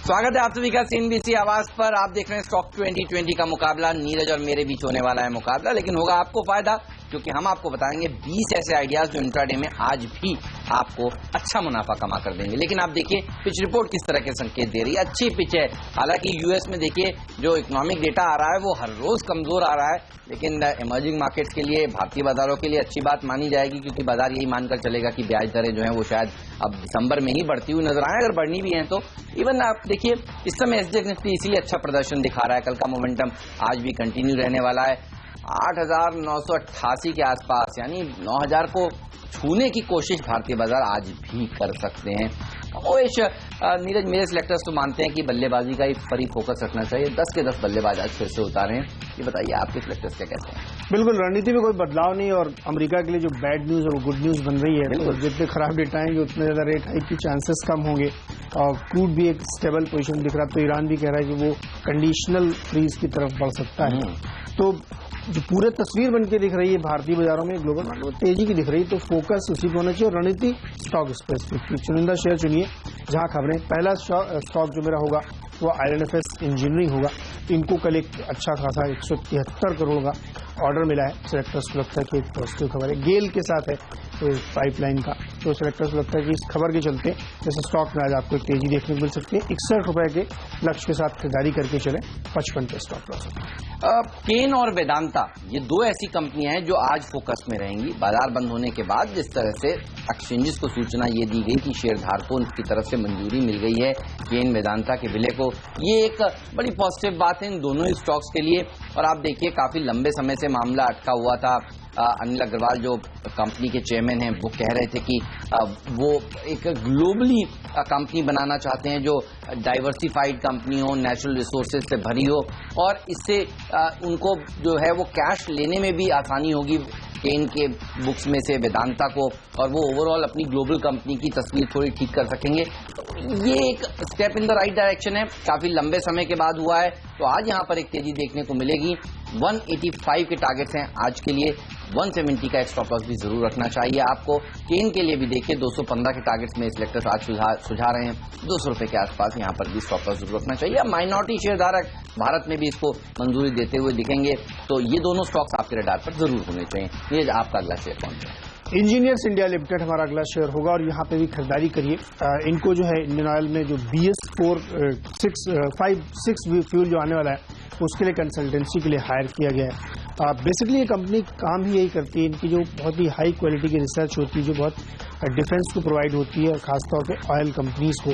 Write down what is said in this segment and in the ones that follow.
स्वागत है आप सभी का सीएनबीसी आवाज पर। आप देख रहे हैं स्टॉक 2020 का मुकाबला। नीरज और मेरे बीच होने वाला है मुकाबला, लेकिन होगा आपको फायदा क्योंकि हम आपको बताएंगे 20 ऐसे आइडियाज जो इंट्राडे में आज भी आपको अच्छा मुनाफा कमा कर देंगे। लेकिन आप देखिए पिच रिपोर्ट किस तरह के संकेत दे रही है। अच्छी पिच है, हालांकि यूएस में देखिए जो इकोनॉमिक डेटा आ रहा है वो हर रोज कमजोर आ रहा है, लेकिन इमर्जिंग मार्केट्स के लिए, भारतीय बाजारों के लिए अच्छी बात मानी जाएगी क्योंकि बाजार यही मानकर चलेगा कि ब्याज दरें जो हैं वो शायद अब दिसंबर में ही बढ़ती हुई नजर आए। अगर बढ़नी भी हैं तो इवन आप देखिए इस समय एसजेएक्स निफ्टी इसीलिए अच्छा प्रदर्शन दिखा रहा है। कल का मोमेंटम आज भी कंटिन्यू रहने वाला है 8,988 के आसपास, यानी 9,000 को छूने की कोशिश भारतीय बाजार आज भी कर सकते हैं। नीरज, मेरे सिलेक्टर्स तो मानते हैं कि बल्लेबाजी का ही पर ही फोकस रखना चाहिए। 10 के 10 बल्लेबाज आज फिर से उतारे हैं। ये बताइए आपके सिलेक्टर्स क्या कहते हैं? बिल्कुल, रणनीति में कोई बदलाव नहीं और अमेरिका के लिए जो बैड न्यूज और गुड न्यूज बन रही है, तो जितने खराब डेटा आएंगे उतने ज्यादा रेट हाइक की चांसेस कम होंगे और क्रूड भी एक स्टेबल पोजीशन दिख रहा है। तो ईरान भी कह रहा है कि वो कंडीशनल फ्रीज की तरफ बढ़ सकता है। तो जो पूरे तस्वीर बनके दिख रही है भारतीय बाजारों में, ग्लोबल मार्केट में तेजी की दिख रही है, तो फोकस उसी पर होना चाहिए और रणनीति स्टॉक स्पेसिफिक चुनिंदा शेयर चुनिए जहां खबरें। पहला स्टॉक जो मेरा होगा वो IL&FS इंजीनियरिंग होगा। इनको कल एक अच्छा खासा 173 करोड़ का ऑर्डर मिला है। सिलेक्टर्स को लगता है कि एक पॉजिटिव खबर है। गेल के साथ है तो पाइपलाइन का, तो सिलेक्टर्स को लगता है कि इस खबर के चलते जैसे स्टॉक में आज आपको एक तेजी देखने को मिल सकती है। 61 रुपए के लक्ष्य के साथ खरीदारी करके चले, 55 पे स्टॉक लॉस। केन और वेदांता ये दो ऐसी कंपनियां हैं जो आज फोकस में रहेंगी। बाजार बंद होने के बाद जिस तरह से एक्सचेंजेस को सूचना ये दी गई कि शेयरधारकों की तरफ से मंजूरी मिल गई है केन वेदांता के विलय को, ये एक बड़ी पॉजिटिव बात है इन दोनों ही स्टॉक्स के लिए। और आप देखिए काफी लंबे समय से मामला अटका हुआ था। अनिल अग्रवाल जो कंपनी के चेयरमैन हैं वो कह रहे थे कि वो एक ग्लोबली कंपनी बनाना चाहते हैं जो डाइवर्सिफाइड कंपनी हो, नेचुरल रिसोर्सेज से भरी हो और इससे उनको जो है वो कैश लेने में भी आसानी होगी केन के बुक्स में से वेदांता को, और वो ओवरऑल अपनी ग्लोबल कंपनी की तस्वीर थोड़ी ठीक कर सकेंगे। ये एक step in the right direction है, काफी लंबे समय के बाद हुआ है। तो आज यहां पर एक तेजी देखने को मिलेगी। 185 के टारगेट्स हैं आज के लिए, 170 का स्टॉप लॉस भी जरूर रखना चाहिए आपको। केन के लिए भी देखिए 215 के टारगेट्स में सिलेक्टर्स आज सुझा रहे हैं। 200 रुपए के आसपास यहां पर भी स्टॉप लॉस जरूर रखना चाहिए। अब माइनॉरिटी शेयरधारक भारत में भी इसको मंजूरी देते हुए दिखेंगे, तो ये दोनों स्टॉक्स आपके रडार पर जरूर होने चाहिए। ये आपका अगला शेयर कौन है? इंजीनियर्स इंडिया लिमिटेड हमारा अगला शेयर होगा और यहाँ पे भी खरीदारी करिए। इनको जो है इंडियन ऑयल में जो BS456 फ्यूल जो आने वाला है उसके लिए कंसल्टेंसी के लिए हायर किया गया है। बेसिकली ये कंपनी काम ही यही करती है, इनकी जो बहुत ही हाई क्वालिटी की रिसर्च होती है जो बहुत डिफेंस को प्रोवाइड होती है, खासतौर पे ऑयल कंपनीज को।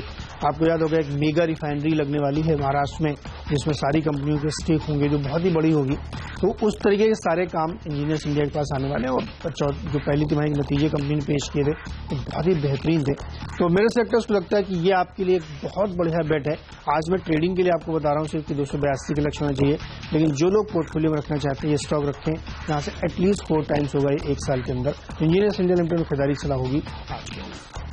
आपको याद होगा एक मेगा रिफाइनरी लगने वाली है महाराष्ट्र में जिसमें सारी कंपनियों के स्टेक होंगे जो बहुत ही बड़ी होगी। तो उस तरीके के सारे काम इंजीनियर्स इंडिया के पास आने वाले हैं और जो पहली तिमाही के नतीजे कंपनी ने पेश किए थे तो बहुत ही बेहतरीन थे। तो मेरे सेक्टर्स को लगता है कि ये आपके लिए एक बहुत बढ़िया बेट है। आज मैं ट्रेडिंग के लिए आपको बता रहा हूँ सिर्फ 282 के लक्ष्य होना चाहिए, लेकिन जो लोग पोर्टफोलियो में रखना चाहते हैं ये स्टॉक रखें जहाँ से एटलीस्ट 4 टाइम्स होगा एक साल के अंदर। इंजीनियर्स इंडिया लिमिटेड में खरीदारी सलाह होगी आज के।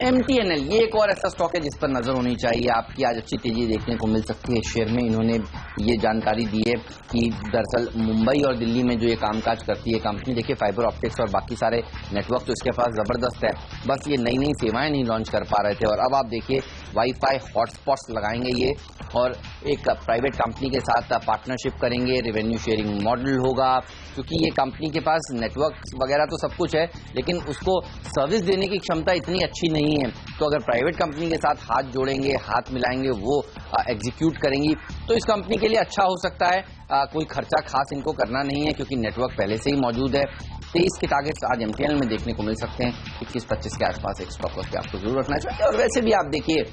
MTNL ये एक और ऐसा स्टॉक है जिस पर नजर होनी चाहिए आपकी। आज अच्छी तेजी देखने को मिल सकती है शेयर में। इन्होंने ये जानकारी दी है कि दरअसल मुंबई और दिल्ली में जो ये कामकाज करती है कंपनी, देखिए फाइबर ऑप्टिक्स और बाकी सारे नेटवर्क तो इसके पास जबरदस्त है, बस ये नई नई सेवाएं नहीं लॉन्च कर पा रहे थे। और अब आप देखिए वाईफाई हॉटस्पॉट्स लगाएंगे ये और एक प्राइवेट कंपनी के साथ पार्टनरशिप करेंगे, रेवेन्यू शेयरिंग मॉडल होगा क्योंकि ये कंपनी के पास नेटवर्क वगैरह तो सब कुछ है लेकिन उसको सर्विस देने की क्षमता इतनी अच्छी नहीं है। तो अगर प्राइवेट कंपनी के साथ हाथ जोड़ेंगे, हाथ मिलाएंगे, वो एग्जीक्यूट करेंगी तो इस कंपनी के लिए अच्छा हो सकता है। कोई खर्चा खास इनको करना नहीं है क्योंकि नेटवर्क पहले से ही मौजूद है। 23 के टारगेट्स आज MTNL में देखने को मिल सकते हैं। 21-25 के आसपास एक स्टॉक लॉस पे आपको जरूर रखना चाहिए। और वैसे भी आप देखिए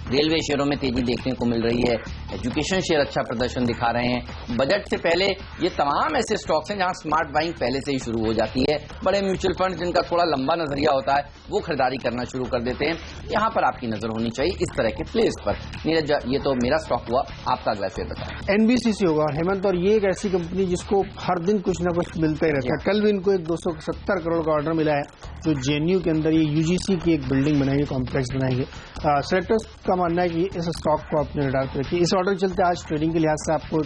रेलवे शेयरों में तेजी देखने को मिल रही है, एजुकेशन शेयर अच्छा प्रदर्शन दिखा रहे हैं। बजट से पहले ये तमाम ऐसे स्टॉक्स हैं जहां स्मार्ट बाइंग पहले से ही शुरू हो जाती है। बड़े म्यूचुअल फंड जिनका थोड़ा लंबा नजरिया होता है वो खरीदारी करना शुरू कर देते हैं। यहां पर आपकी नजर होनी चाहिए इस तरह के प्लेस पर। नीरज, ये तो मेरा स्टॉक हुआ, आपका अगला शेयर बताएं। NBCC होगा और हेमंत, और ये एक ऐसी कंपनी जिसको हर दिन कुछ ना कुछ मिलता ही रहता है। कल भी इनको एक 270 करोड़ का ऑर्डर मिला है जो JNU के अंदर ये UGC की एक बिल्डिंग बनाएंगे, कॉम्प्लेक्स बनाएंगे। सेलेक्टर्स का मानना है कि इस स्टॉक को अपने रडार पर रखिए। इस ऑर्डर के चलते आज ट्रेडिंग के लिहाज से आपको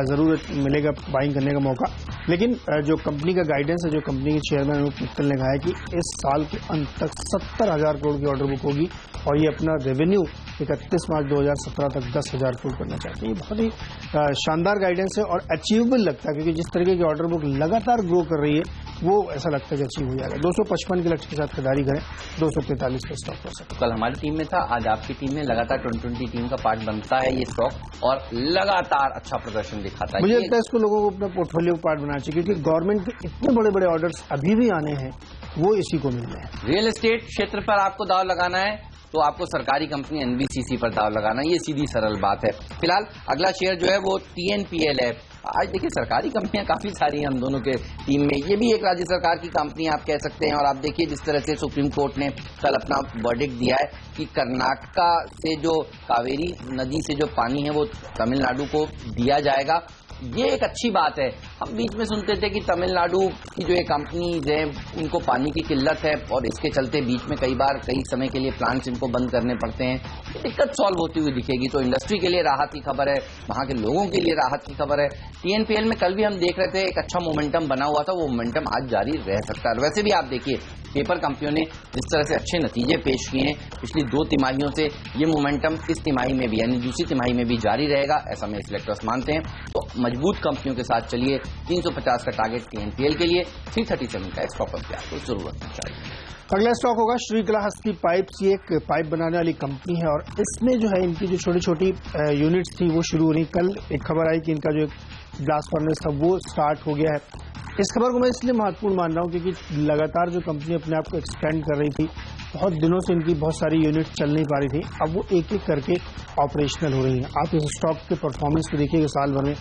जरूर मिलेगा बाइंग करने का मौका, लेकिन जो कंपनी का गाइडेंस है, जो कंपनी के चेयरमैन अनूप मित्तल ने कहा है कि इस साल के अंत तक 70,000 करोड़ की ऑर्डर बुक होगी और ये अपना रेवेन्यू 31 मार्च 2017 तक 10,000 करोड़ करना चाहते हैं। ये बहुत ही शानदार गाइडेंस है और अचीवेबल लगता है, क्योंकि जिस तरीके की ऑर्डर बुक लगातार ग्रो कर रही है वो ऐसा लगता है कि अचीव हो जाएगा। 255 के लक्ष्य के साथ खरीदारी करें, 243 का स्टॉक कर सकते। कल हमारी टीम में था, आज आपकी टीम में। लगातार 2020 टीम का पार्ट बनता है ये स्टॉक और लगातार अच्छा प्रदर्शन दिखाता है। मुझे लगता है इसको लोगों को अपना पोर्टफोलियो पार्ट बनाना चाहिए, क्योंकि गवर्नमेंट के इतने बड़े बड़े ऑर्डर्स अभी भी आने हैं, वो इसी को मिल रहे हैं। रियल एस्टेट क्षेत्र पर आपको दाव लगाना है तो आपको सरकारी कंपनी एनबीसीसी पर दाव लगाना, ये सीधी सरल बात है। फिलहाल अगला शेयर जो है वो TNPL है। आज देखिए सरकारी कंपनियां काफी सारी हैं हम दोनों के टीम में, ये भी एक राज्य सरकार की कंपनी आप कह सकते हैं। और आप देखिए जिस तरह से सुप्रीम कोर्ट ने कल अपना वर्डिक्ट दिया है कि कर्नाटका से जो कावेरी नदी से जो पानी है वो तमिलनाडु को दिया जाएगा, ये एक अच्छी बात है। हम बीच में सुनते थे कि तमिलनाडु की जो ये कंपनीज हैं उनको पानी की किल्लत है और इसके चलते बीच में कई बार कई समय के लिए प्लांट्स इनको बंद करने पड़ते हैं। ये दिक्कत सॉल्व होती हुई दिखेगी, तो इंडस्ट्री के लिए राहत की खबर है, वहां के लोगों के लिए राहत की खबर है। TNPL में कल भी हम देख रहे थे एक अच्छा मोमेंटम बना हुआ था, वो मोमेंटम आज जारी रह सकता है। वैसे भी आप देखिए पेपर कंपनियों ने जिस तरह से अच्छे नतीजे पेश किए हैं पिछली 2 तिमाहियों से, ये मोमेंटम इस तिमाही में भी यानी दूसरी तिमाही में भी जारी रहेगा, ऐसा मेरे सिलेक्टर्स मानते हैं। तो मजबूत कंपनियों के साथ चलिए। 350 का टारगेट TNPL के लिए, 337 का स्टॉप अप आपको जरूर रखना चाहिए। अगला स्टॉक होगा श्रीकलाहस्ती पाइप्स। ये एक पाइप बनाने वाली कंपनी है और इसमें जो है इनकी जो छोटी छोटी यूनिट्स थी वो शुरू हो रही। कल एक खबर आई कि इनका जो ब्लास्ट फर्नेस था वो स्टार्ट हो गया है। इस खबर को मैं इसलिए महत्वपूर्ण मान रहा हूं क्योंकि लगातार जो कंपनी अपने आप को एक्सपेंड कर रही थी, बहुत दिनों से इनकी बहुत सारी यूनिट चल नहीं पा रही थी, अब वो एक एक करके ऑपरेशनल हो रही हैं। आप इस स्टॉक के परफॉर्मेंस को देखिएगा, साल भर में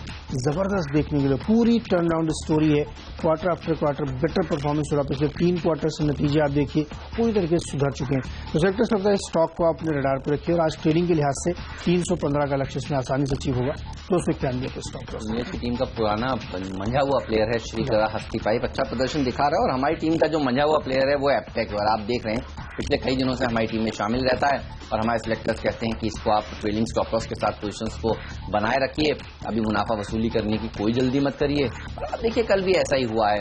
जबरदस्त देखने के लिए पूरी टर्न अराउंड स्टोरी है। Quarter after quarter better performance हो रहा है। पिछले 3 क्वार्टर से नतीजे आप देखिए पूरी तरीके से सुधर चुके हैं। तो सेक्टर लगता है स्टॉक को आप अपने रडार पर रखिए और आज ट्रेडिंग के लिहाज से 315 का लक्ष्य इसमें आसानी से अचीव होगा। 291 पे स्टॉक। मेरी टीम का पुराना मंझा हुआ प्लेयर है श्रीकलाहस्ती पाइप, अच्छा प्रदर्शन दिखा रहा है। और हमारी टीम का जो मंझा हुआ प्लेयर है वो एप्टेक है और आप देख रहे हैं पिछले कई दिनों से हमारी टीम में शामिल रहता है और हमारे सिलेक्टर्स कहते हैं कि इसको आप ट्रेलिंग स्टॉप लॉस के साथ पोजीशंस को बनाए रखिए, अभी मुनाफा वसूली करने की कोई जल्दी मत करिए। और आप देखिए कल भी ऐसा ही हुआ है।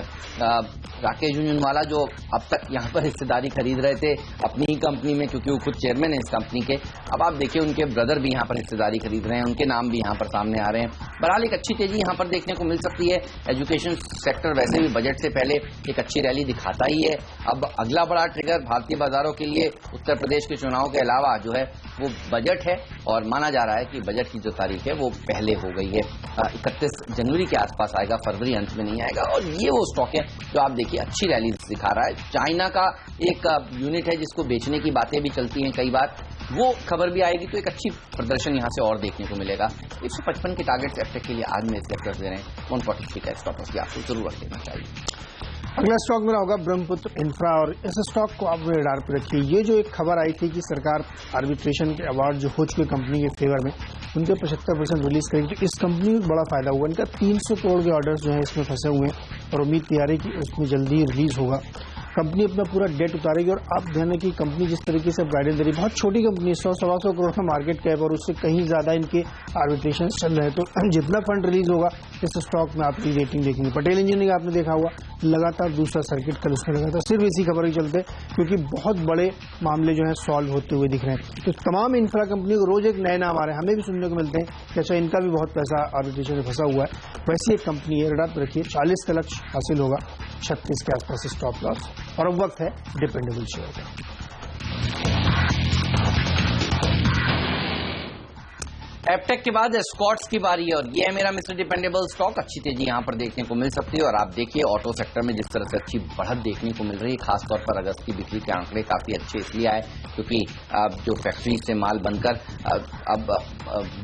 राकेश झुंझुनवाला जो अब तक यहाँ पर हिस्सेदारी खरीद रहे थे अपनी ही कंपनी में, क्योंकि वो खुद चेयरमैन है इस कंपनी के, अब आप देखिए उनके ब्रदर भी यहाँ पर हिस्सेदारी खरीद रहे हैं, उनके नाम भी यहाँ पर सामने आ रहे हैं। बहरहाल एक अच्छी तेजी यहाँ पर देखने को मिल सकती है। एजुकेशन सेक्टर वैसे भी बजट से पहले एक अच्छी रैली दिखाता ही है। अब अगला बड़ा ट्रिगर भारतीय बाजारों के लिए उत्तर प्रदेश के चुनाव के अलावा जो है वो बजट है और माना जा रहा है कि बजट की जो तारीख है वो पहले हो गई है, 31 जनवरी के आसपास आएगा, फरवरी अंत में नहीं आएगा। और ये वो स्टॉक है जो आप देखिए अच्छी रैली दिखा रहा है। चाइना का एक यूनिट है जिसको बेचने की बातें भी चलती हैं कई बार, वो खबर भी आएगी तो एक अच्छी प्रदर्शन यहां से और देखने को मिलेगा। 155 के टारगेट एप्टेक के लिए आज में सिलेक्टर्स दे रहे हैं। 143 का स्टॉप लॉस आपको जरूर रख देना चाहिए। अगला स्टॉक मेरा होगा ब्रह्मपुत्र इंफ्रा और इस स्टॉक को आप अपने रडार पर रखिए। ये जो एक खबर आई थी कि सरकार आर्बिट्रेशन के अवार्ड जो हो चुके कंपनी के फेवर में उनके 75% रिलीज करेंगे, तो इस कंपनी को बड़ा फायदा हुआ। इनका 300 करोड़ के ऑर्डर्स जो है इसमें फंसे हुए हैं और उम्मीद तैयार है कि उसमें जल्दी ही रिलीज होगा। कंपनी अपना पूरा डेट उतारेगी और आप ध्यान रखिए कंपनी जिस तरीके से गाइडेंस दे रही है, बहुत छोटी कंपनी, 100-125 करोड़ का मार्केट कैप और उससे कहीं ज्यादा इनके आर्बिट्रेशन चल रहे हैं। तो जितना फंड रिलीज होगा इस स्टॉक में आपकी रेटिंग देखेंगे। पटेल इंजीनियरिंग आपने देखा हुआ लगातार दूसरा सर्किट कल उसमें लगा था, सिर्फ इसी खबर के चलते, क्योंकि बहुत बड़े मामले जो है सॉल्व होते हुए दिख रहे हैं। तो तमाम इंफ्रा कंपनी को रोज एक नए नाम आ रहे हैं, हमें भी सुनने को मिलते हैं कि अच्छा इनका भी बहुत पैसा आर्बिट्रेशन में फंसा हुआ है। वैसी एक कंपनी है, रडार पर रखिए। 40 का लक्ष्य हासिल होगा, 36 के आसपास स्टॉप लॉस। और अब वक्त है डिपेंडेबल शेयर का। एप्टेक के बाद स्कॉट्स की बारी है और ये है मेरा मिस्टर डिपेंडेबल स्टॉक। अच्छी तेजी यहां पर देखने को मिल सकती है और आप देखिए ऑटो सेक्टर में जिस तरह से अच्छी बढ़त देखने को मिल रही है, खासतौर पर अगस्त की बिक्री के आंकड़े काफी अच्छे इसलिए आए क्योंकि जो फैक्ट्री से माल बनकर अब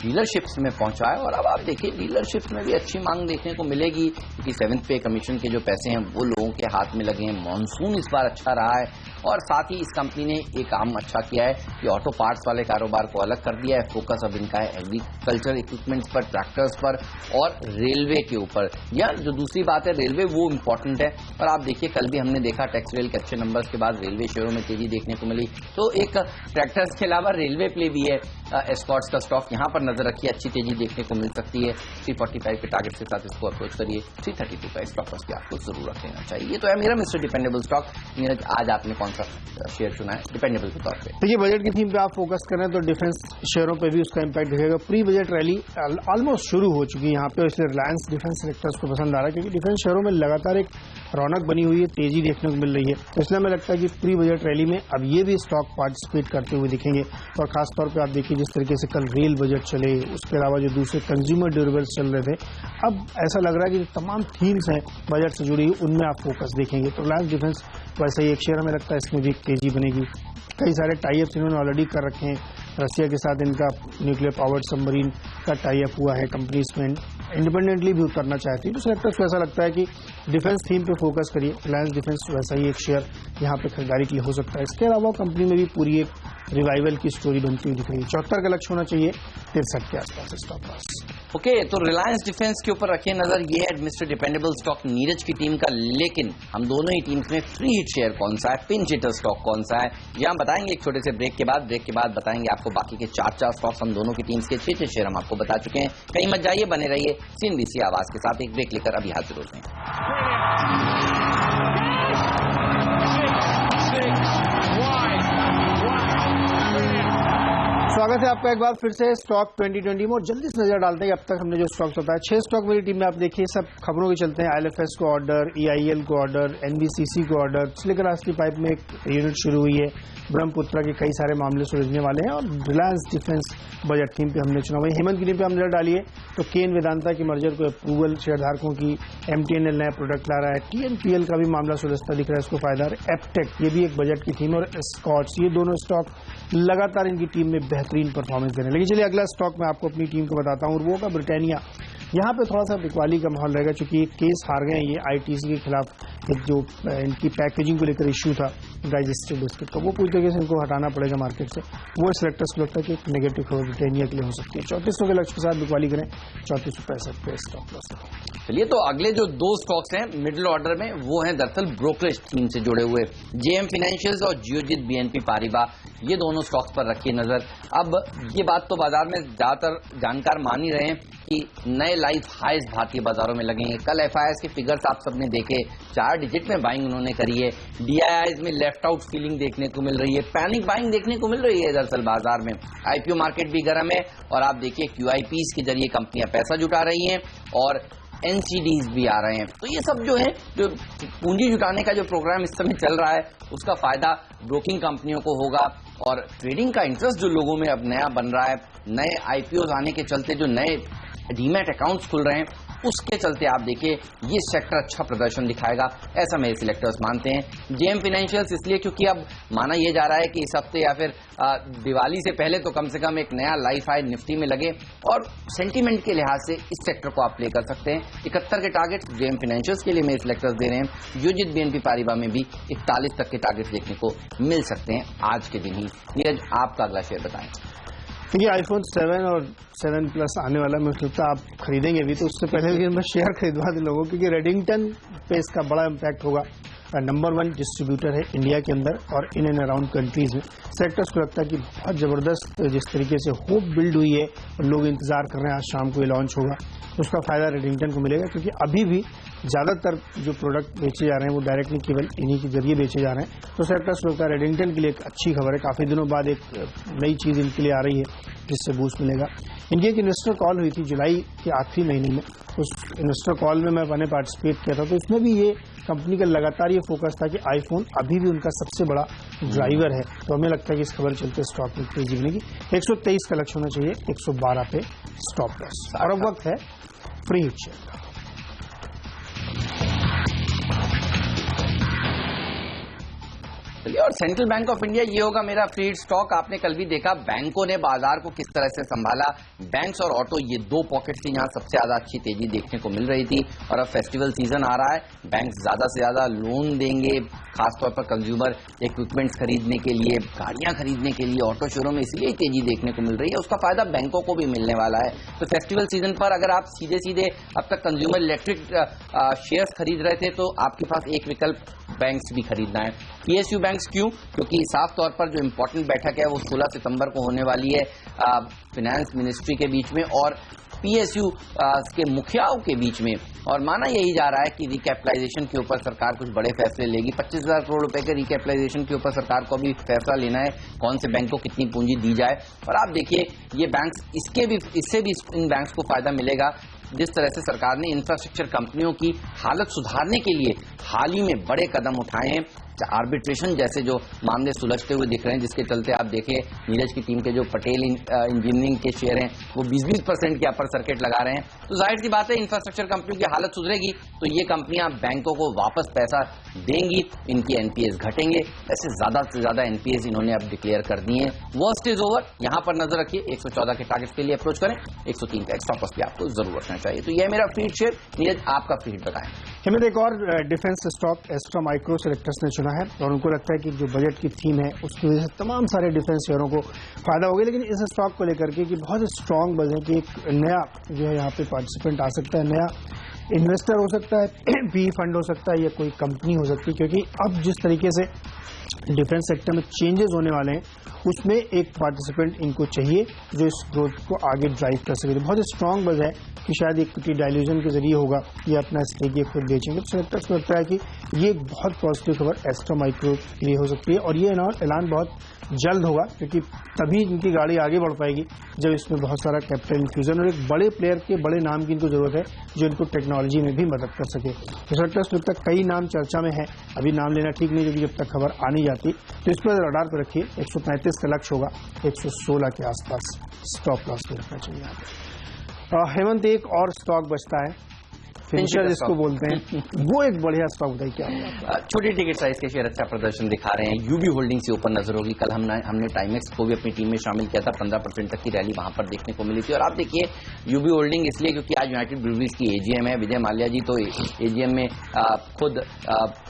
डीलरशिप्स में पहुंचा है। और अब आप देखिए डीलरशिप्स में भी अच्छी मांग देखने को मिलेगी क्योंकि 7th पे कमीशन के जो पैसे हैं वो लोगों के हाथ में लगे हैं। मॉनसून इस बार अच्छा रहा है और साथ ही इस कंपनी ने एक काम अच्छा किया है कि ऑटो पार्ट्स वाले कारोबार को अलग कर दिया है। फोकस अब इनका है एग्रीकल्चर इक्विपमेंट्स पर, ट्रैक्टर्स पर और रेलवे के ऊपर। या जो दूसरी बात है रेलवे वो इम्पोर्टेंट है। और आप देखिए कल भी हमने देखा टैक्स रेल के अच्छे नंबर्स के बाद रेलवे शेयरों में तेजी देखने को मिली। तो एक ट्रैक्टर्स के अलावा रेलवे प्ले भी है एस्कॉर्ट्स का स्टॉक यहाँ पर नजर रखिए, अच्छी तेजी देखने को मिल सकती है। 345 के टारगेट के साथ इसको अप्रोच करिए। 332 का स्टॉक बस आपको जरूर रख लेना चाहिए। ये तो है मेरा मिस्टर डिपेंडेबल स्टॉक। नीरज, आज आपने कौन सा शेयर चुना है डिपेंडेबल के तौर पे? देखिए, बजट की थीम पे आप फोकस करें तो डिफेंस शेयरों पे भी उसका इम्पैक्ट दिखेगा। प्री बजट रैली ऑलमोस्ट शुरू हो चुकी है यहाँ पे, इसलिए रिलायंस डिफेंस सेक्टर्स को पसंद आ रहा है, क्योंकि डिफेंस शेयरों में लगातार एक रौनक बनी हुई है, तेजी देखने को मिल रही है। इसलिए हमें लगता है कि प्री बजट रैली में अब ये भी स्टॉक पार्टिसिपेट करते हुए दिखेंगे। और खासतौर पर आप देखिए, जिस तरीके से कल रेल बजट चले, उसके अलावा जो दूसरे कंज्यूमर ड्यूरेबल्स चल रहे थे, अब ऐसा लग रहा है कि जो तमाम थीम्स हैं बजट से जुड़ी, उनमें आप फोकस देखेंगे। तो रिलायंस डिफेंस वैसा ही एक शेयर हमें लगता है, इसमें भी एक तेजी बनेगी। कई सारे टाई-अप्स इन्होंने ऑलरेडी कर रखे हैं। रसिया के साथ इनका न्यूक्लियर पावर्ड सबमरीन का टाई-अप हुआ है। कंपनी इसमें इंडिपेंडेंटली भी उतरना चाहती है। तो सेक्टर्स को ऐसा लगता है कि डिफेंस थीम पे फोकस करिए। रिलायंस डिफेंस वैसा ही एक शेयर यहाँ पे खरीदारी के लिए हो सकता है। इसके अलावा कंपनी में भी पूरी एक रिवाइवल की स्टोरी बनती हुई दिख रही है। 74 का लक्ष्य होना चाहिए, 63 के आसपास स्टॉक लॉस। ओके, तो रिलायंस डिफेंस के ऊपर रखिए नजर। ये है मिस्टर डिपेंडेबल स्टॉक नीरज की टीम का, लेकिन हम दोनों ही टीम्स में फ्री हिट शेयर कौन सा है, पिंच हिटर स्टॉक कौन सा है, ये हम बताएंगे एक छोटे से ब्रेक के बाद। ब्रेक के बाद बताएंगे आपको बाकी के 4 स्टॉक्स, हम दोनों की टीम्स के 6 शेयर हम आपको बता चुके हैं। कहीं मत जाइए, बने रहिए CNBC आवाज के साथ। एक ब्रेक लेकर अभी हाजिर होते हैं। स्वागत है आपका एक बार फिर से स्टॉक 2020 में। और जल्दी से नजर डालते हैं अब तक हमने जो स्टॉक्स बताया। 6 स्टॉक मेरी टीम में आप देखिए, सब खबरों के चलते हैं। ILFS को ऑर्डर, EIL को ऑर्डर, NBCC को ऑर्डर, श्रीकरास्ती पाइप में एक यूनिट शुरू हुई है, ब्रह्मपुत्रा के कई सारे मामले सुलझने वाले हैं। और रिलायंस डिफेंस बजट थीम पे हमने चुना। वही हेमंत की टीम पे हम नजर डालिए तो केन वेदांता की मर्जर को अप्रूवल, शेयरधारकों की, MTNL नया प्रोडक्ट ला रहा है, TNPL का भी मामला सुलझता दिख रहा है, इसको फायदा। एपटेक, ये भी एक बजट की थीम, और स्कॉट्स, ये दोनों स्टॉक लगातार इनकी टीम में बेहतरीन परफॉर्मेंस देने लगी। चलिए अगला स्टॉक मैं आपको अपनी टीम को बताता हूँ, और वो होगा ब्रिटानिया। यहाँ पे थोड़ा सा बिकवाली का माहौल रहेगा, क्योंकि एक केस हार गए ये ITC के खिलाफ। एक जो इनकी पैकेजिंग को लेकर इश्यू था डाइजेस्टिव बिस्किट का, वो पूरी तरीके से इनको हटाना पड़ेगा मार्केट से। वो सेलेक्टर्स को लगता है कि एक नेगेटिव खबर ब्रिटानिया के लिए हो सकती है। 3400 के लक्ष्य के साथ बिकवाली करें, 3465 पे स्टॉक लॉस। चलिए, तो अगले जो 2 स्टॉक्स हैं मिडिल ऑर्डर में, वो हैं दरअसल ब्रोकरेज थीम से जुड़े हुए, JM फिनेंशियल्स और जियोजित BNP पारिबा। ये दोनों स्टॉक्स पर रखिए नजर। अब ये बात तो बाजार में ज्यादातर जानकार मान ही रहे हैं कि नए लाइफ हाईज भारतीय बाजारों में लगेंगे। कल FIS के फिगर्स आप सबने देखे, 4 डिजिट में बाइंग उन्होंने करी है। DIIs में लेफ्ट आउट फीलिंग देखने को मिल रही है, पैनिक बाइंग देखने को मिल रही है दरअसल बाजार में। IPO मार्केट भी गर्म है, और आप देखिए QIPs के जरिए कंपनियां पैसा जुटा रही हैं, और NCDs भी आ रहे हैं। तो ये सब जो है, जो पूंजी जुटाने का जो प्रोग्राम इस समय चल रहा है, उसका फायदा ब्रोकिंग कंपनियों को होगा। और ट्रेडिंग का इंटरेस्ट जो लोगों में अब नया बन रहा है, नए IPOs आने के चलते जो नए डीमैट अकाउंट्स खुल रहे हैं, उसके चलते आप देखिए ये सेक्टर अच्छा प्रदर्शन दिखाएगा, ऐसा मेरे सिलेक्टर्स मानते हैं। JM फिनेंशियल्स इसलिए क्योंकि अब माना यह जा रहा है कि इस हफ्ते या फिर दिवाली से पहले तो कम से कम एक नया लाइफ हाई निफ्टी में लगे, और सेंटीमेंट के लिहाज से इस सेक्टर को आप प्ले कर सकते हैं। 71 के टारगेट JM फिनेंशियल्स के लिए मेरे सिलेक्टर्स दे रहे हैं। जियोजित BNP पारिबा में भी 41 तक के टारगेट देखने को मिल सकते हैं आज के दिन ही। नीरज, आपका अगला शेयर बताएं। देखिए, iPhone 7 और 7 Plus आने वाला, मैं सोचता आप खरीदेंगे भी, तो उससे पहले भी मैं शेयर खरीदवा दे लोगों, क्योंकि रेडिंगटन पे इसका बड़ा इम्पैक्ट होगा। नंबर 1 डिस्ट्रीब्यूटर है इंडिया के अंदर और इन एंड अराउंड कंट्रीज में। सेक्टर्स को लगता है कि बहुत जबरदस्त जिस तरीके से होप बिल्ड हुई है, और लोग इंतजार कर रहे हैं आज शाम को ये लॉन्च होगा, तो उसका फायदा रेडिंगटन को मिलेगा। क्योंकि अभी भी ज्यादातर जो प्रोडक्ट बेचे जा रहे हैं वो डायरेक्टली केवल इन्हीं के जरिए बेचे जा रहे हैं। तो सेक्टर्स को लगता है रेडिंगटन के लिए एक अच्छी खबर है। काफी दिनों बाद एक नई चीज इनके लिए आ रही है जिससे बूस्ट मिलेगा। इनकी एक इन्वेस्टर कॉल हुई थी जुलाई के आखिरी महीने में, उस इन्वेस्टर कॉल में मैंने पार्टिसिपेट किया था। तो इसमें भी ये कंपनी का लगातार ये फोकस था कि आईफोन अभी भी उनका सबसे बड़ा ड्राइवर है। तो हमें लगता है कि इस खबर चलते स्टॉक में तेजी बनेगी। 123 का लक्ष्य होना चाहिए, 112 पे स्टॉप लॉस। और अब वक्त है फ्री हिट शेयर का। और सेंट्रल बैंक ऑफ इंडिया, ये होगा मेरा फ्री हिट स्टॉक। आपने कल भी देखा बैंकों ने बाजार को किस तरह से संभाला। बैंक्स और ऑटो, ये 2 पॉकेट्स थी जहां सबसे ज्यादा अच्छी तेजी देखने को मिल रही थी। और अब फेस्टिवल सीजन आ रहा है, बैंक्स ज्यादा से ज्यादा लोन देंगे, खासतौर पर कंज्यूमर इक्विपमेंट्स खरीदने के लिए, गाड़ियां खरीदने के लिए, ऑटो शोरूम में, इसलिए तेजी देखने को मिल रही है। उसका फायदा बैंकों को भी मिलने वाला है। तो फेस्टिवल सीजन पर अगर आप सीधे सीधे अब तक कंज्यूमर इलेक्ट्रिक शेयर्स खरीद रहे थे, तो आपके पास एक विकल्प बैंक्स भी खरीदना है। PSU बैंक्स क्यों? क्योंकि साफ तौर पर जो इंपॉर्टेंट बैठक है वो 16 सितंबर को होने वाली है फिनेंस मिनिस्ट्री के बीच में और PSU के मुखियाओं के बीच में, और माना यही जा रहा है कि रिकैपिटलाइजेशन के ऊपर सरकार कुछ बड़े फैसले लेगी। 25,000 करोड़ रुपए के रिकैपिटलाइजेशन के ऊपर सरकार को अभी फैसला लेना है, कौन से बैंक को कितनी पूंजी दी जाए। और आप देखिए ये बैंक्स इससे भी इन बैंक्स को फायदा मिलेगा जिस तरह से सरकार ने इंफ्रास्ट्रक्चर कंपनियों की हालत सुधारने के लिए हाल ही में बड़े कदम उठाए हैं। आर्बिट्रेशन जैसे जो मामले सुलझते हुए दिख रहे हैं, जिसके चलते आप देखिए नीरज की टीम के जो पटेल इंजीनियरिंग के शेयर हैं वो 20% के अपर सर्किट लगा रहे हैं। तो जाहिर सी बात है इंफ्रास्ट्रक्चर कंपनियों की हालत सुधरेगी तो ये कंपनियां बैंकों को वापस पैसा देंगी, इनकी एनपीएस घटेंगे। ऐसे ज्यादा से ज्यादा एनपीएस इन्होंने अब डिक्लेयर कर दिए हैं। वर्स्ट इज ओवर, यहां पर नजर रखिए। 114 के टारगेट के लिए अप्रोच करें, 103 का एक्स्ट्रा कॉस्ट भी आपको जरूर रखना चाहिए। तो यह मेरा फीड शेयर। नीरज आपका फीड बताएं। हमें एक और defence stock Astra Micro selectors ने चुना है और उनको लगता है कि जो बजट की थीम है उसकी वजह से तमाम सारे डिफेंस शेयरों को फायदा होगा। लेकिन इस स्टॉक को लेकर के कि बहुत स्ट्रांग बज है कि एक नया जो है यहाँ पे पार्टिसिपेंट आ सकता है, नया इन्वेस्टर हो सकता है, पी फंड हो सकता है या कोई कंपनी हो सकती है, क्योंकि अब जिस तरीके से डिफेंस सेक्टर में चेंजेस होने वाले हैं उसमें एक पार्टिसिपेंट इनको चाहिए जो इस ग्रोथ को आगे ड्राइव कर सके। तो बहुत स्ट्रांग बज है कि शायद इक्विटी डाइल्यूजन के जरिए होगा या अपना स्टेक ये खुद बेचेंगे। तो सेलेक्टर्स को लगता है कि ये बहुत पॉजिटिव खबर एस्ट्रा माइक्रो के लिए हो सकती है और ये ऐलान बहुत जल्द होगा क्योंकि तभी इनकी गाड़ी आगे बढ़ पाएगी जब इसमें बहुत सारा कैपिटल इन्फ्यूजन और एक बड़े प्लेयर के बड़े नाम की इनको जरूरत है जो इनको टेक्नोलॉजी में भी मदद कर सके। तो सेलेक्टर्स तक कई नाम चर्चा में है, अभी नाम लेना ठीक नहीं क्योंकि जब तक खबर आ नहीं जाती। तो इस पर रडार पर रखिए। 135 का लक्ष्य होगा, 116 के आसपास स्टॉप लॉस भी रखना चाहिए। हेमंत, एक और स्टॉक बचता है, फिनिशर जिसको बोलते हैं, वो एक बढ़िया स्टॉक बताइए क्या होगा। छोटी टिकट साइज के शेयर अच्छा प्रदर्शन दिखा रहे हैं। यूबी होल्डिंग से ऊपर नजर होगी। कल हमने टाइमेक्स को भी अपनी टीम में शामिल किया था, 15% तक की रैली वहां पर देखने को मिली थी। और आप देखिए यूबी होल्डिंग इसलिए क्योंकि आज यूनाइटेड ब्रूवरीज की एजीएम है। विजय माल्या जी तो एजीएम में खुद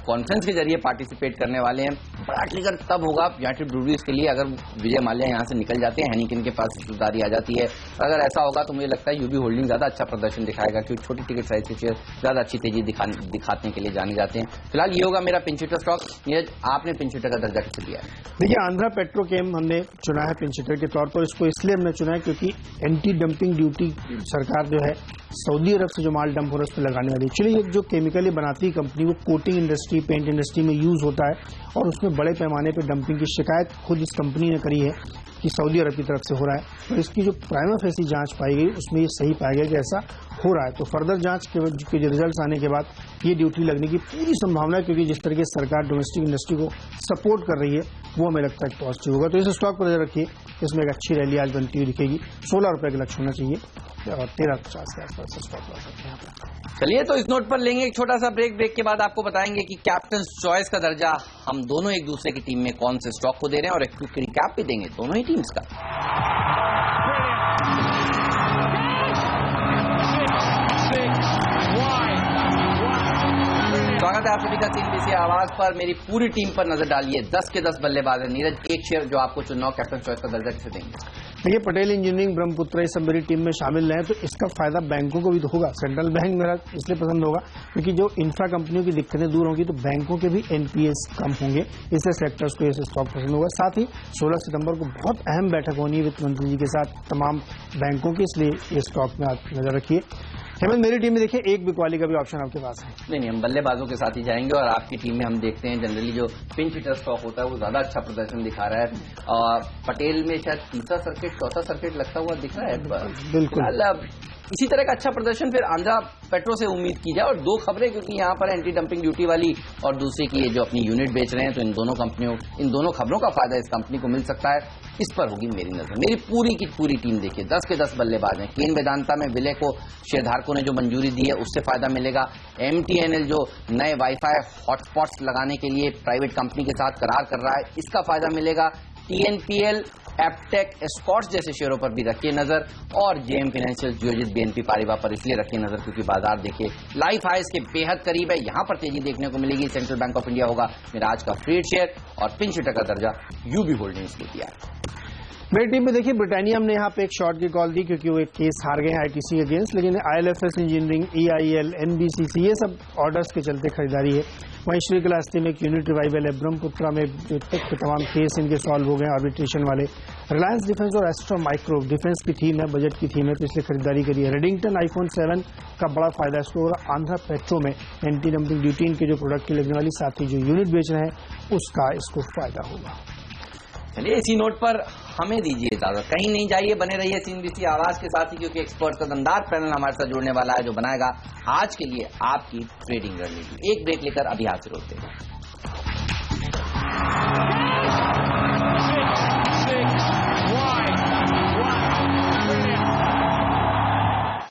कॉन्फ्रेंस के जरिए पार्टिसिपेट करने वाले हैं। बड़ा ट्रिगर तब होगा यूनाइटेड ब्रूवरीज के लिए अगर विजय माल्या यहाँ से निकल जाते हैं, हेनिकन के पास हिस्सेदारी आ जाती है। अगर ऐसा होगा तो मुझे लगता है यूबी होल्डिंग ज्यादा अच्छा प्रदर्शन दिखाएगा क्योंकि छोटी टिकट साइज के शेयर ज्यादा अच्छी तेजी दिखाने के लिए जाने जाते हैं। फिलहाल ये होगा मेरा पिंच हिटर स्टॉक। नीरज, आपने पिंच हिटर का दर्जा किसे दिया है? देखिए, आंध्रा पेट्रोकेम हमने चुना है पिंच हिटर के तौर पर। इसको इसलिए हमने चुना है क्योंकि एंटी डंपिंग ड्यूटी सरकार जो है सऊदी अरब से जो माल डंप हो रहा है उस पर लगाने वाली। एक्चुअली ये जो केमिकली बनाती है कंपनी वो कोटिंग इंडस्ट्री, पेंट इंडस्ट्री में यूज होता है और उसमें बड़े पैमाने पर डंपिंग की शिकायत खुद इस कंपनी ने करी है कि सऊदी अरब की तरफ से हो रहा है। और इसकी जो प्राइमा फेसी जांच पाई गई उसमें ये सही पाया गया कि ऐसा हो रहा है। तो फर्दर जांच के रिजल्ट आने के बाद ये ड्यूटी लगने की पूरी संभावना है क्योंकि जिस तरीके से सरकार डोमेस्टिक इंडस्ट्री को सपोर्ट कर रही है वो हमें लगता है पॉजिटिव होगा। तो इस स्टॉक पर नजर रखिए, इसमें एक अच्छी रैली आज बनती हुई दिखेगी। 16 रुपए का लक्ष्य होना चाहिए और 13.50 के आसपास स्टॉक ला सकते हैं। चलिए, तो इस नोट पर लेंगे एक छोटा सा ब्रेक के बाद आपको बताएंगे कि कैप्टन चॉइस का दर्जा हम दोनों एक दूसरे की टीम में कौन से स्टॉक को दे रहे हैं और एक क्विक रिकैप भी देंगे दोनों ही टीम्स का। स्वागत है आप सभी का CNBC आवाज पर। मेरी पूरी टीम पर नजर डालिए। 10 के 10 बल्लेबाज है। नीरज, एक शेयर जो आपको चुनना हो कैप्टन चॉइस का दर्जा किसे देंगे? देखिए, पटेल इंजीनियरिंग, ब्रह्मपुत्र, ये सब मेरी टीम में शामिल रहे तो इसका फायदा बैंकों को भी तो होगा। सेंट्रल बैंक मेरा इसलिए पसंद होगा क्योंकि जो इंफ्रा कंपनियों की दिक्कतें दूर होंगी तो बैंकों के भी एनपीएस कम होंगे, इससे सेक्टर्स को ये स्टॉक पसंद होगा। साथ ही 16 सितंबर को बहुत अहम बैठक होनी है वित्त मंत्री जी के साथ तमाम बैंकों की, इसलिए ये स्टॉक में आप नजर रखिए। हेमंत, मेरी टीम में देखिए एक बिकवाली का भी ऑप्शन आपके पास है। नहीं, हम बल्लेबाजों के साथ ही जाएंगे और आपकी टीम में हम देखते हैं जनरली जो पिंच हिटर स्टॉक होता है वो ज्यादा अच्छा प्रदर्शन दिखा रहा है। और पटेल में शायद तीसरा सर्किट, चौथा सर्किट लगता हुआ दिख रहा है। बिल्कुल इसी तरह का अच्छा प्रदर्शन फिर आंध्रा पेट्रो से उम्मीद की जाए। और दो खबरें, क्योंकि यहाँ पर एंटी डंपिंग ड्यूटी वाली और दूसरी की ये जो अपनी यूनिट बेच रहे हैं, तो इन दोनों खबरों का फायदा इस कंपनी को मिल सकता है। इस पर होगी मेरी नजर। मेरी पूरी की पूरी टीम देखिए, 10 के 10 बल्लेबाज हैं। केन वेदांता में विलय को शेयरधारकों ने जो मंजूरी दी है उससे फायदा मिलेगा। MTNL जो नए वाईफाई हॉटस्पॉट्स लगाने के लिए प्राइवेट कंपनी के साथ करार कर रहा है, इसका फायदा मिलेगा। TNPL, एपटेक, एस्कॉर्ट्स जैसे शेयरों पर भी रखिए नजर और JM फाइनेंशियल, जियोजित, BNP पारिवार पर इसलिए रखिए नजर क्योंकि बाजार देखिए लाइफ हाइस के बेहद करीब है। यहां पर तेजी देखने को मिलेगी। सेंट्रल बैंक ऑफ इंडिया होगा मेरा आज का फ्रीड शेयर और पिंच हिटर का दर्जा यूबी होल्डिंग्स को दिया है। मेरी टीम में देखिए ब्रिटानिया ने यहाँ पे एक शॉट की कॉल दी क्योंकि वो एक केस हार गए आईटीसी के अगेंस्ट, लेकिन IL&FS इंजीनियरिंग, EIL, NBCC ये सब ऑर्डर्स के चलते खरीदारी है। वहीं श्रीकालाहस्ती में एक यूनिट रिवाइवल है, ब्रह्मपुत्रा में तक के तमाम केस इनके सॉल्व हो गए आर्बिट्रेशन वाले। रिलायंस डिफेंस और एस्ट्रो माइक्रो डिफेंस की थीम है, बजट की थीम है, तो इसलिए खरीदारी करी है। रेडिंगटन iPhone 7 का बड़ा फायदा है इसको, और आंध्रा पेट्रो में एंटी डंपिंग ड्यूटी इनके जो प्रोडक्ट की लगने वाली, साथ ही जो यूनिट बेच रहे हैं उसका इसको फायदा होगा। चलिए इसी नोट पर हमें दीजिए इजाजत, कहीं नहीं जाइए, बने रहिए CNBC आवाज के साथ ही, क्योंकि एक्सपर्ट का दमदार पैनल हमारे साथ जुड़ने वाला है जो बनाएगा आज के लिए आपकी ट्रेडिंग रणनीति। एक ब्रेक लेकर अभी हाजिर होते हैं।